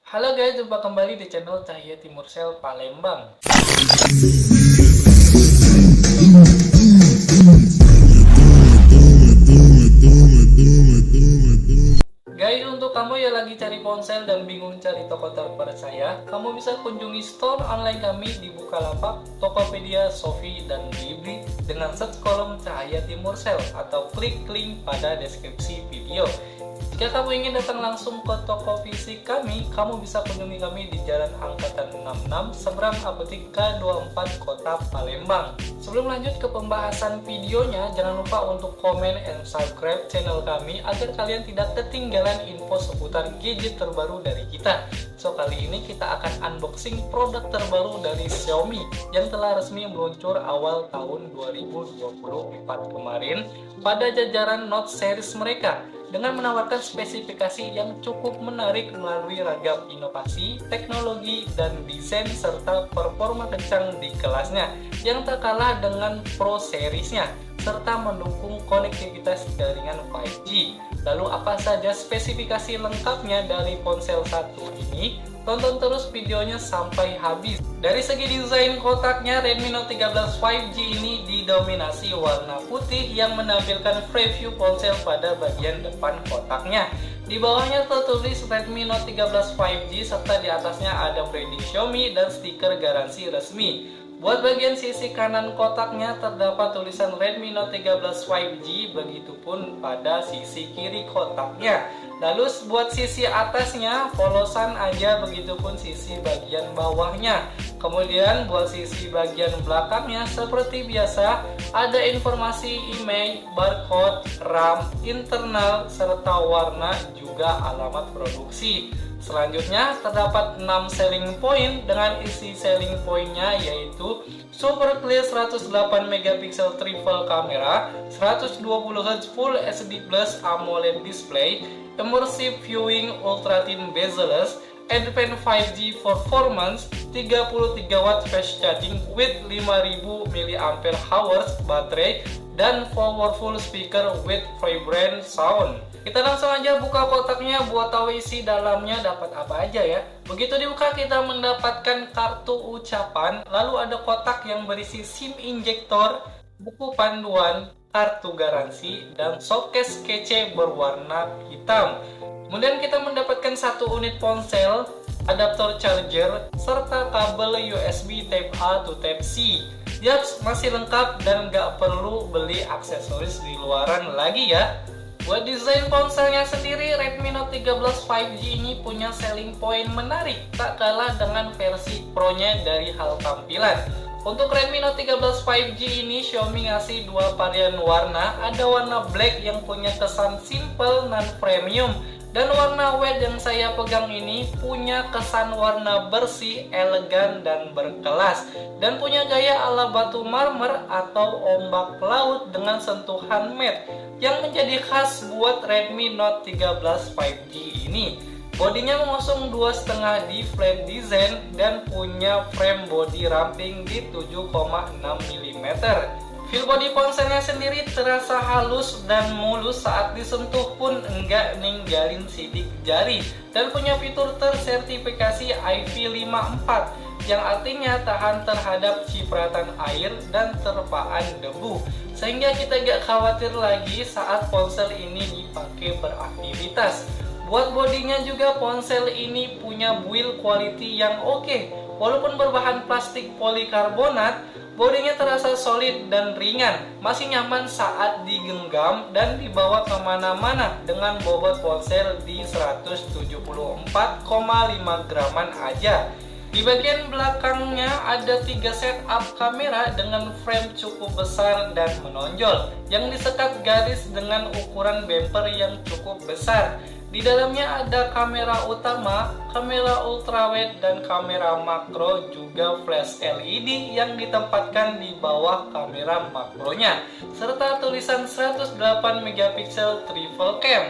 Halo guys, jumpa kembali di channel Cahaya Timursel Palembang. Guys, untuk kamu yang lagi cari ponsel dan bingung cari toko terpercaya, kamu bisa kunjungi store online kami di Bukalapak, Tokopedia, Shopee, dan Blibli dengan search kolom Cahaya Timursel atau klik link pada deskripsi video. Jika kamu ingin datang langsung ke toko fisik kami, kamu bisa kunjungi kami di Jalan Angkatan 66, seberang Apotik K24, Kota Palembang. Sebelum lanjut ke pembahasan videonya, jangan lupa untuk komen dan subscribe channel kami agar kalian tidak ketinggalan info seputar gadget terbaru dari kita. So, kali ini kita akan unboxing produk terbaru dari Xiaomi yang telah resmi meluncur awal tahun 2024 kemarin pada jajaran Note series mereka, dengan menawarkan spesifikasi yang cukup menarik melalui ragam inovasi, teknologi, dan desain serta performa kencang di kelasnya yang tak kalah dengan Pro seriesnya, serta mendukung konektivitas jaringan 5G. Lalu apa saja spesifikasi lengkapnya dari ponsel satu ini? Tonton terus videonya sampai habis. Dari segi desain kotaknya, Redmi Note 13 5G ini didominasi warna putih yang menampilkan preview ponsel pada bagian depan kotaknya. Di bawahnya tertulis Redmi Note 13 5G serta di atasnya ada branding Xiaomi dan stiker garansi resmi. Buat bagian sisi kanan kotaknya terdapat tulisan Redmi Note 13 5G, begitupun pada sisi kiri kotaknya. Lalu buat sisi atasnya polosan aja, begitupun sisi bagian bawahnya. Kemudian buat sisi bagian belakangnya seperti biasa ada informasi email, barcode, RAM, internal, serta warna juga alamat produksi. Selanjutnya terdapat 6 selling point dengan isi selling pointnya yaitu super clear 108 MP triple kamera, 120Hz Full HD Plus AMOLED display, immersive viewing ultra thin bezel-less, advanced 5G performance, 33W fast charging with 5000 mAh baterai, dan powerful speaker with vibrant sound. Kita langsung aja buka kotaknya buat tahu isi dalamnya dapat apa aja ya. Begitu dibuka kita mendapatkan kartu ucapan, lalu ada kotak yang berisi SIM injektor, buku panduan, kartu garansi, dan showcase kece berwarna hitam. Kemudian kita mendapatkan satu unit ponsel, adaptor charger, serta kabel USB Type A to Type C. Yaps, masih lengkap dan nggak perlu beli aksesoris di luaran lagi ya. Buat desain ponselnya sendiri, Redmi Note 13 5G ini punya selling point menarik, tak kalah dengan versi Pro-nya dari hal tampilan. Untuk Redmi Note 13 5G ini, Xiaomi ngasih dua varian warna. Ada warna black yang punya kesan simple non-premium, dan warna white yang saya pegang ini punya kesan warna bersih, elegan, dan berkelas, dan punya gaya ala batu marmer atau ombak laut dengan sentuhan matte yang menjadi khas buat Redmi Note 13 5G ini. Bodinya mengusung 2,5D flat design dan punya frame body ramping di 7,6 mm. Feel body ponselnya sendiri terasa halus dan mulus, saat disentuh pun enggak ninggalin sidik jari, dan punya fitur tersertifikasi IP54 yang artinya tahan terhadap cipratan air dan terpaan debu, sehingga kita gak khawatir lagi saat ponsel ini dipakai beraktivitas. Buat bodinya juga ponsel ini punya build quality yang oke. Walaupun berbahan plastik polikarbonat, bodinya terasa solid dan ringan, masih nyaman saat digenggam dan dibawa kemana-mana dengan bobot ponsel di 174,5 graman aja. Di bagian belakangnya ada 3 setup kamera dengan frame cukup besar dan menonjol, yang disekat garis dengan ukuran bumper yang cukup besar. Di dalamnya ada kamera utama, kamera ultrawide, dan kamera makro, juga flash LED yang ditempatkan di bawah kamera makronya, serta tulisan 108 MP triple cam.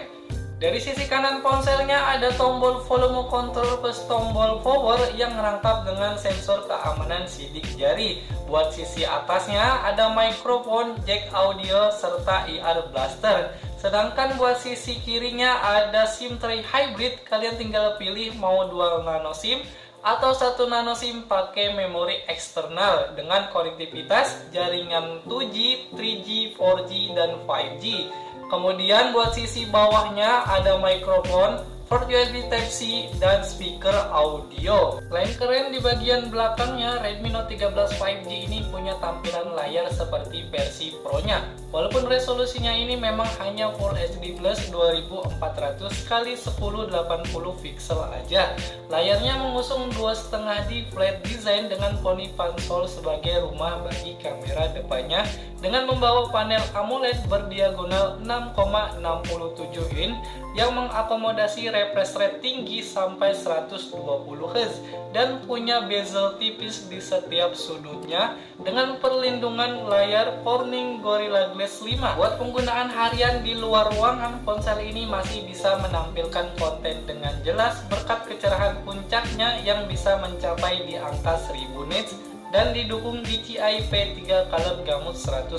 Dari sisi kanan ponselnya ada tombol volume control plus tombol power yang rangkap dengan sensor keamanan sidik jari. Buat sisi atasnya ada mikrofon, jack audio, serta IR blaster. Sedangkan buat sisi kirinya ada SIM tray hybrid, kalian tinggal pilih mau dual nano SIM atau satu nano SIM pakai memori eksternal dengan konektivitas jaringan 2G, 3G, 4G, dan 5G. Kemudian buat sisi bawahnya ada mikrofon, port USB Type-C, dan speaker audio. Selain keren, di bagian belakangnya Redmi Note 13 5G ini punya tampilan layar seperti versi Pro-nya. Walaupun resolusinya ini memang hanya Full HD Plus 2400x1080 pixel aja. Layarnya mengusung 2,5D flat design dengan poni pansol sebagai rumah bagi kamera depannya dengan membawa panel AMOLED berdiagonal 6,67 in yang mengakomodasi refresh rate tinggi sampai 120 Hz dan punya bezel tipis di setiap sudutnya dengan perlindungan layar Corning Gorilla Glass 5. Buat penggunaan harian di luar ruangan, ponsel ini masih bisa menampilkan konten dengan jelas berkat kecerahan puncaknya yang bisa mencapai di angka 1000 nits dan didukung DCI P3 Color Gamut 100%.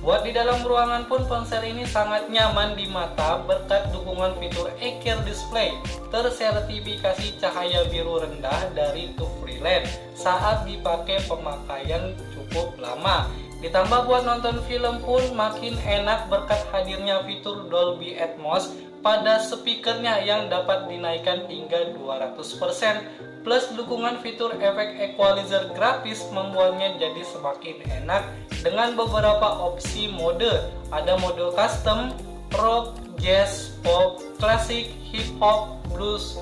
Buat di dalam ruangan pun ponsel ini sangat nyaman di mata berkat dukungan fitur A-Care Display tersertifikasi cahaya biru rendah dari TÜV Rheinland saat dipakai pemakaian cukup lama. Ditambah buat nonton film pun makin enak berkat hadirnya fitur Dolby Atmos pada speakernya yang dapat dinaikkan hingga 200%. Plus dukungan fitur efek equalizer grafis membuatnya jadi semakin enak dengan beberapa opsi mode. Ada mode custom, rock, jazz, pop, klasik, hip hop, blues,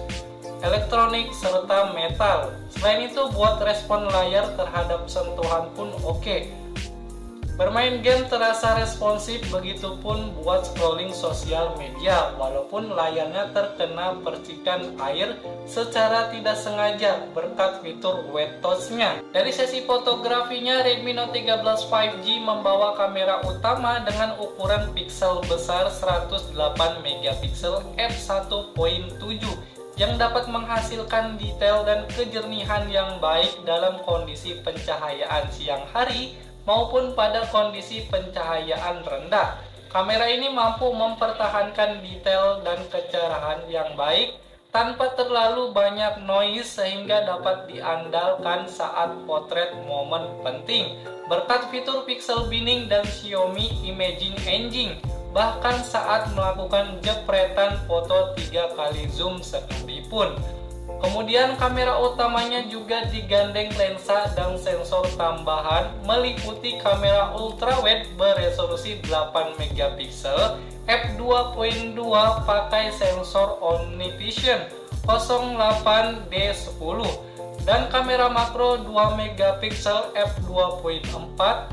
elektronik, serta metal. Selain itu buat respon layar terhadap sentuhan pun oke. Bermain game terasa responsif, begitupun buat scrolling sosial media walaupun layarnya terkena percikan air secara tidak sengaja berkat fitur wet touch-nya. Dari sesi fotografinya, Redmi Note 13 5G membawa kamera utama dengan ukuran piksel besar 108 megapiksel f1.7 yang dapat menghasilkan detail dan kejernihan yang baik dalam kondisi pencahayaan siang hari maupun pada kondisi pencahayaan rendah. Kamera ini mampu mempertahankan detail dan kecerahan yang baik tanpa terlalu banyak noise sehingga dapat diandalkan saat potret momen penting berkat fitur pixel binning dan Xiaomi Imaging Engine, bahkan saat melakukan jepretan foto 3 kali zoom sekalipun. Kemudian kamera utamanya juga digandeng lensa dan sensor tambahan meliputi kamera ultrawide beresolusi 8 megapiksel f2.2 pakai sensor Omnivision 08D10 dan kamera makro 2 megapiksel f2.4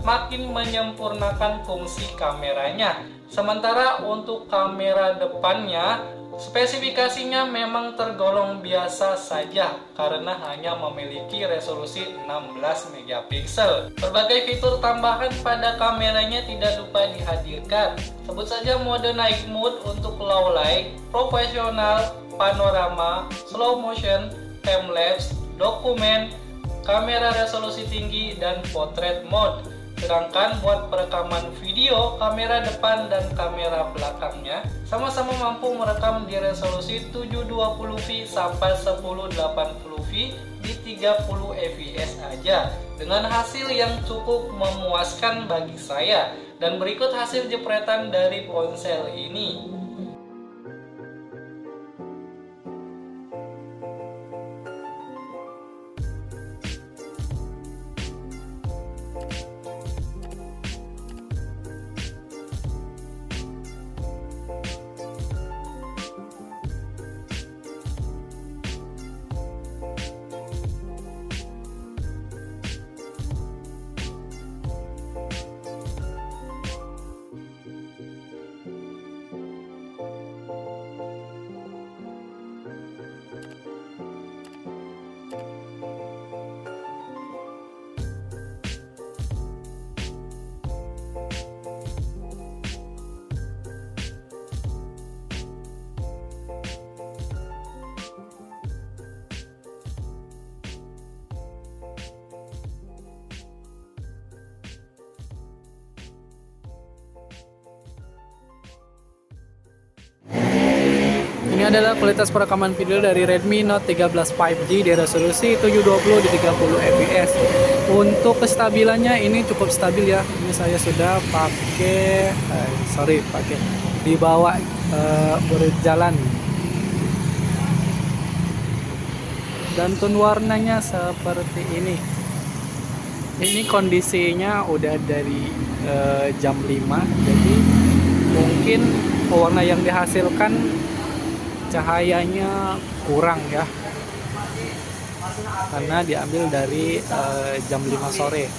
makin menyempurnakan fungsi kameranya. Sementara untuk kamera depannya, spesifikasinya memang tergolong biasa saja karena hanya memiliki resolusi 16 megapiksel. Berbagai fitur tambahan pada kameranya tidak lupa dihadirkan. Sebut saja mode night mode untuk low light, profesional, panorama, slow motion, time lapse, dokumen, kamera resolusi tinggi, dan portrait mode. Sedangkan buat perekaman video, kamera depan dan kamera belakangnya sama-sama mampu merekam di resolusi 720p sampai 1080p di 30 fps aja dengan hasil yang cukup memuaskan bagi saya. Dan berikut hasil jepretan dari ponsel ini. adalah kualitas perekaman video dari Redmi Note 13 5G di resolusi 720 di 30 fps. Untuk kestabilannya ini cukup stabil ya. Ini saya sudah pakai dibawa berjalan. Dan tone warnanya seperti ini. Ini kondisinya udah dari jam 5, jadi mungkin warna yang dihasilkan cahayanya kurang ya, karena diambil dari jam 5 sore.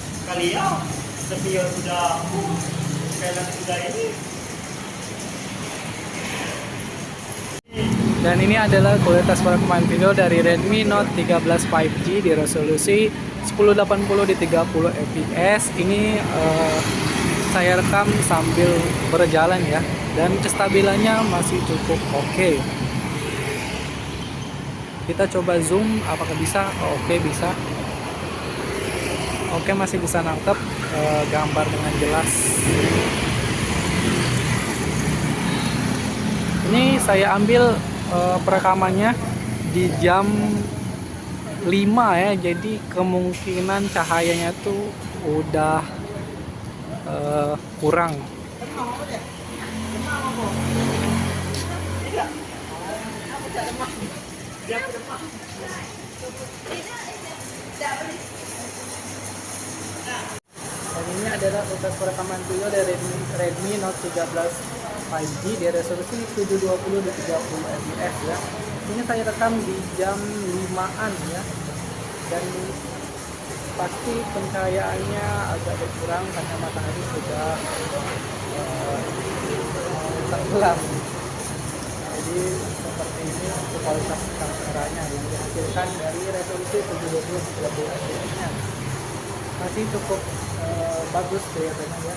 Dan ini adalah kualitas perekaman video dari Redmi Note 13 5G di resolusi 1080 di 30 fps. Ini saya rekam sambil berjalan ya, dan kestabilannya masih cukup oke. Kita coba zoom, apakah bisa? Oke, bisa. Oke, masih bisa nangkep gambar dengan jelas. Ini saya ambil perekamannya di jam 5 ya, jadi kemungkinan cahayanya tuh udah kurang. Dan ini adalah kualitas perekaman video dari Redmi Note 13 5G di resolusi 720 di 30 fps ya. Ini saya rekam di jam 5-an ya, dan pasti pencahayaannya agak berkurang karena matahari sudah tenggelam. Jadi seperti ini untuk kualitas kameranya yang dihasilkan dari resolusi 720 30 fps nya. Masih cukup bagus kelihatannya ya.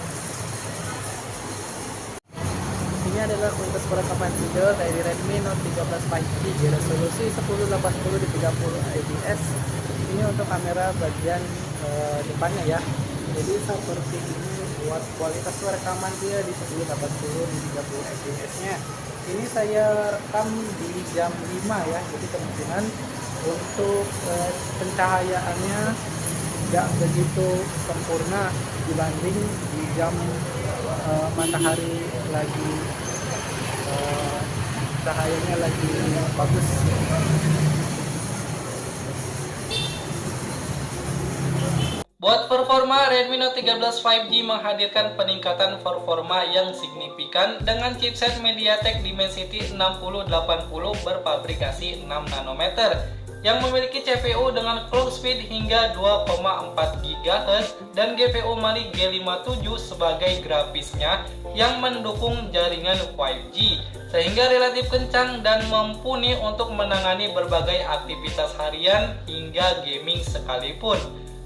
Ini adalah kualitas perekaman video dari Redmi Note 13 5G di resolusi 1080 di 30 fps. Ini untuk kamera bagian depannya ya. Jadi seperti ini buat kualitas perekaman dia di 1080 di 30 fps nya. Ini saya rekam di jam 5 ya, jadi kemungkinan untuk pencahayaannya tidak begitu sempurna dibanding di jam matahari lagi cahayanya lagi bagus. Buat performa, Redmi Note 13 5G menghadirkan peningkatan performa yang signifikan dengan chipset MediaTek Dimensity 6080 berpabrikasi 6 nanometer yang memiliki CPU dengan clock speed hingga 2,4 GHz dan GPU Mali G57 sebagai grafisnya yang mendukung jaringan 5G, sehingga relatif kencang dan mumpuni untuk menangani berbagai aktivitas harian hingga gaming sekalipun.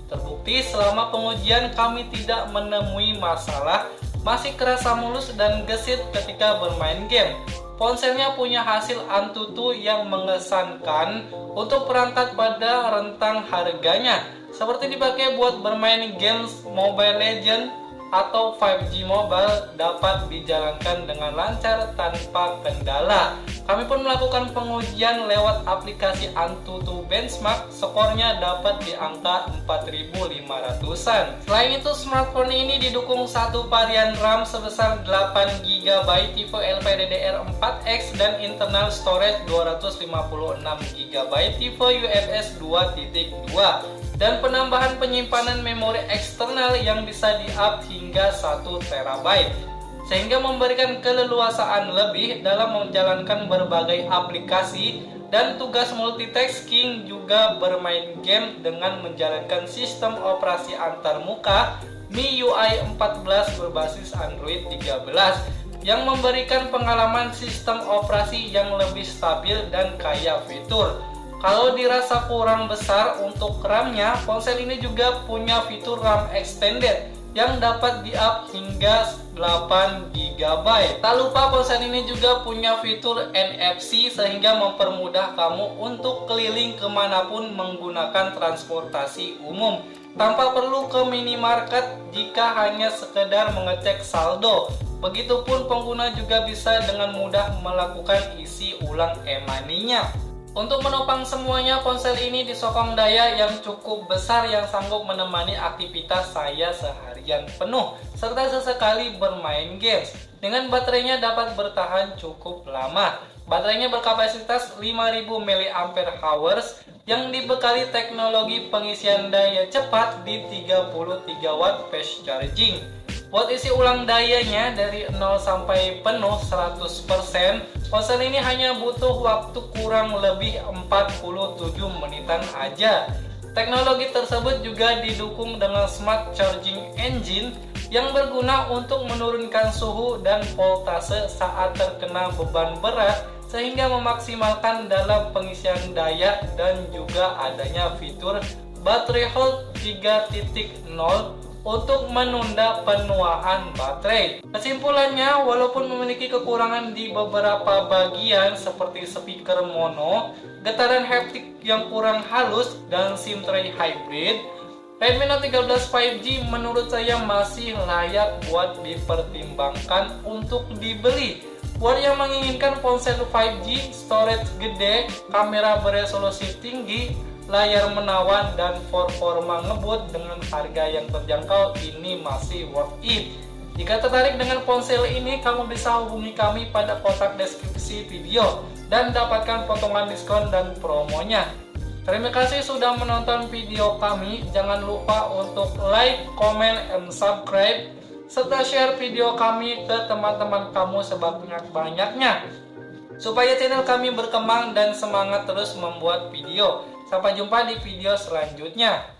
Terbukti selama pengujian kami tidak menemui masalah, masih kerasa mulus dan gesit ketika bermain game. Ponselnya punya hasil Antutu yang mengesankan untuk perangkat pada rentang harganya, seperti dipakai buat bermain games Mobile Legends atau 5G Mobile dapat dijalankan dengan lancar tanpa kendala. Kami pun melakukan pengujian lewat aplikasi Antutu Benchmark, skornya dapat di angka 4500-an. Selain itu, smartphone ini didukung satu varian RAM sebesar 8GB tipe LPDDR4X dan internal storage 256GB tipe UFS 2.2 dan penambahan penyimpanan memori eksternal yang bisa di-up hingga 1 TB, sehingga memberikan keleluasaan lebih dalam menjalankan berbagai aplikasi dan tugas multitasking, juga bermain game dengan menjalankan sistem operasi antarmuka MIUI 14 berbasis Android 13 yang memberikan pengalaman sistem operasi yang lebih stabil dan kaya fitur. Kalau dirasa kurang besar untuk RAM-nya, ponsel ini juga punya fitur RAM extended yang dapat di-up hingga 8GB. Tak lupa ponsel ini juga punya fitur NFC sehingga mempermudah kamu untuk keliling kemanapun menggunakan transportasi umum tanpa perlu ke minimarket jika hanya sekedar mengecek saldo. Begitupun pengguna juga bisa dengan mudah melakukan isi ulang e-money-nya. Untuk menopang semuanya, ponsel ini disokong daya yang cukup besar yang sanggup menemani aktivitas saya seharian penuh, serta sesekali bermain games. Dengan baterainya dapat bertahan cukup lama. Baterainya berkapasitas 5000 mAh yang dibekali teknologi pengisian daya cepat di 33 watt fast charging. Buat isi ulang dayanya dari 0 sampai penuh 100%, ponsel ini hanya butuh waktu kurang lebih 47 menitan aja. Teknologi tersebut juga didukung dengan Smart Charging Engine yang berguna untuk menurunkan suhu dan voltase saat terkena beban berat sehingga memaksimalkan dalam pengisian daya, dan juga adanya fitur Battery Hold 3.0 untuk menunda penuaan baterai. Kesimpulannya, walaupun memiliki kekurangan di beberapa bagian seperti speaker mono, getaran haptik yang kurang halus, dan SIM tray hybrid, Redmi Note 13 5G menurut saya masih layak buat dipertimbangkan untuk dibeli. Buat yang menginginkan ponsel 5G, storage gede, kamera beresolusi tinggi, layar menawan, dan performa ngebut dengan harga yang terjangkau, ini masih worth it. Jika tertarik dengan ponsel ini, kamu bisa hubungi kami pada kotak deskripsi video dan dapatkan potongan diskon dan promonya. Terima kasih sudah menonton video kami. Jangan lupa untuk like, comment, and subscribe, serta share video kami ke teman-teman kamu sebanyak-banyaknya, supaya channel kami berkembang dan semangat terus membuat video. Sampai jumpa di video selanjutnya.